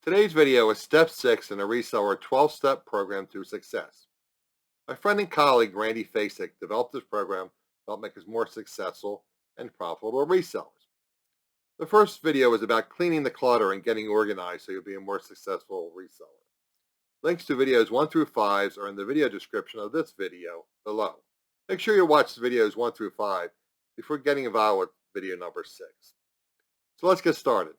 Today's video is step 6 in a reseller 12-step program to success. My friend and colleague Randy Fasek developed this program to help make us more successful and profitable resellers. The first video is about cleaning the clutter and getting organized so you'll be a more successful reseller. Links to videos 1 through 5 are in the video description of this video below. Make sure you watch the videos 1 through 5 before getting involved with video number 6. So let's get started.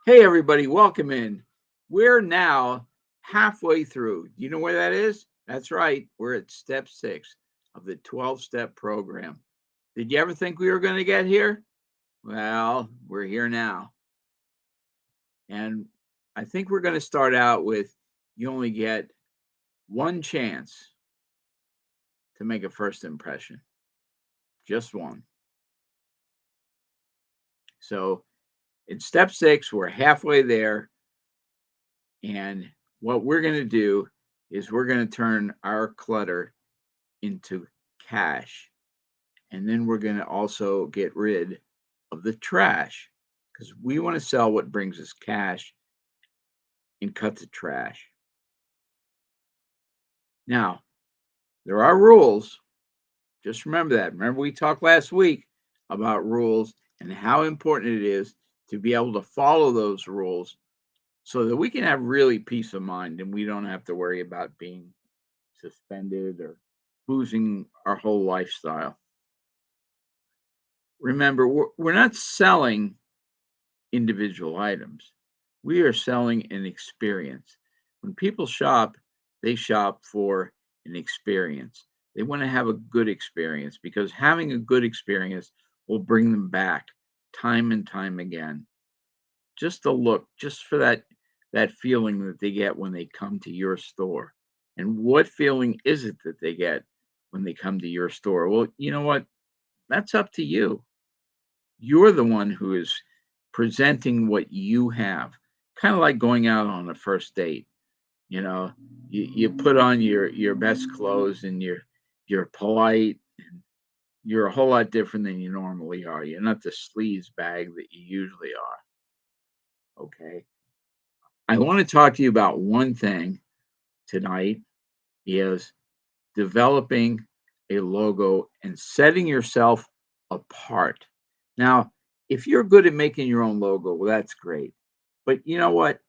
Hey everybody, welcome in. We're now halfway through. You know where that is? That's right. We're at step 6 of the 12-step program. Did you ever think we were going to get here? Well, we're here now. And I think we're going to start out with you only get one chance to make a first impression. Just one. So in step 6, we're halfway there. And what we're going to do is we're going to turn our clutter into cash. And then we're going to also get rid of the trash because we want to sell what brings us cash and cut the trash. Now, there are rules. Just remember that. Remember we talked last week about rules and how important it is to be able to follow those rules so that we can have really peace of mind and we don't have to worry about being suspended or losing our whole lifestyle. Remember, we're not selling individual items. We are selling an experience. When people shop, they shop for an experience. They want to have a good experience because having a good experience will bring them back time and time again. Just the look, just for that feeling that they get when they come to your store. And what feeling is it that they get when they come to your store? Well, you know what? That's up to you. You're the one who is presenting what you have. Kind of like going out on a first date. You know, you put on your best clothes and you're polite and you're a whole lot different than you normally are. You're not the sleaze bag that you usually are. Okay. I want to talk to you about one thing tonight is developing a logo and setting yourself apart. Now, if you're good at making your own logo, well, that's great. But you know what?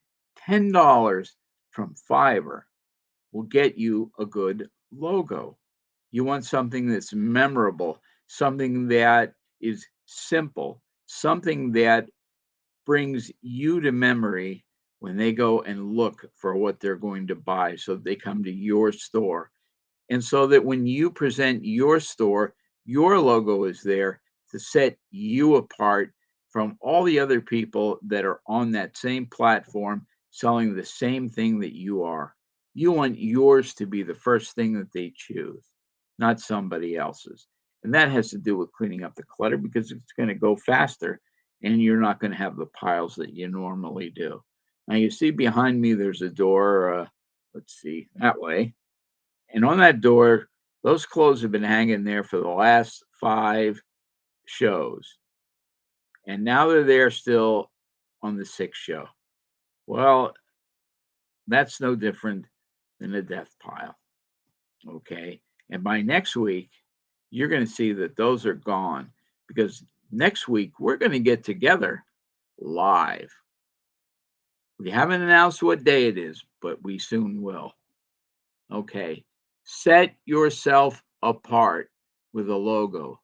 $10 from Fiverr will get you a good logo. You want something that's memorable, something that is simple, something that brings you to memory when they go and look for what they're going to buy. So they come to your store. And so that when you present your store, your logo is there to set you apart from all the other people that are on that same platform selling the same thing that you are. You want yours to be the first thing that they choose, not somebody else's. And that has to do with cleaning up the clutter because it's going to go faster and you're not going to have the piles that you normally do. Now, you see behind me, there's a door. Let's see, that way. And on that door, those clothes have been hanging there for the last 5 shows. And now they're there still on the 6th show. Well, that's no different than a death pile. Okay. And by next week, you're going to see that those are gone because next week we're going to get together live. We haven't announced what day it is, but we soon will. Okay. Set yourself apart with a logo.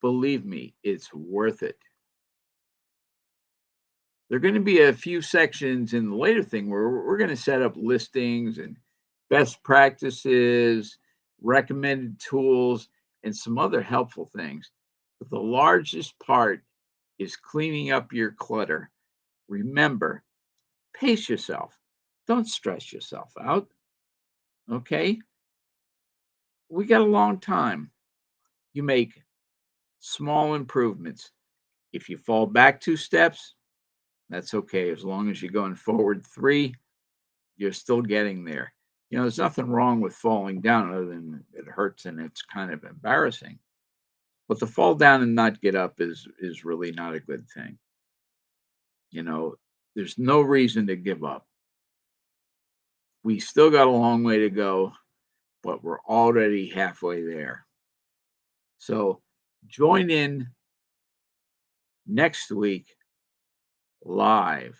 Believe me, it's worth it. There are going to be a few sections in the later thing where we're going to set up listings and best practices, recommended tools, and some other helpful things. But the largest part is cleaning up your clutter. Remember, pace yourself. Don't stress yourself out. Okay? We got a long time. You make small improvements. If you fall back 2 steps, That's okay. As long as you're going forward 3, you're still getting there. There's nothing wrong with falling down other than it hurts and it's kind of embarrassing. But to fall down and not get up is really not a good thing. You know, there's no reason to give up. We still got a long way to go, but we're already halfway there. So join in next week live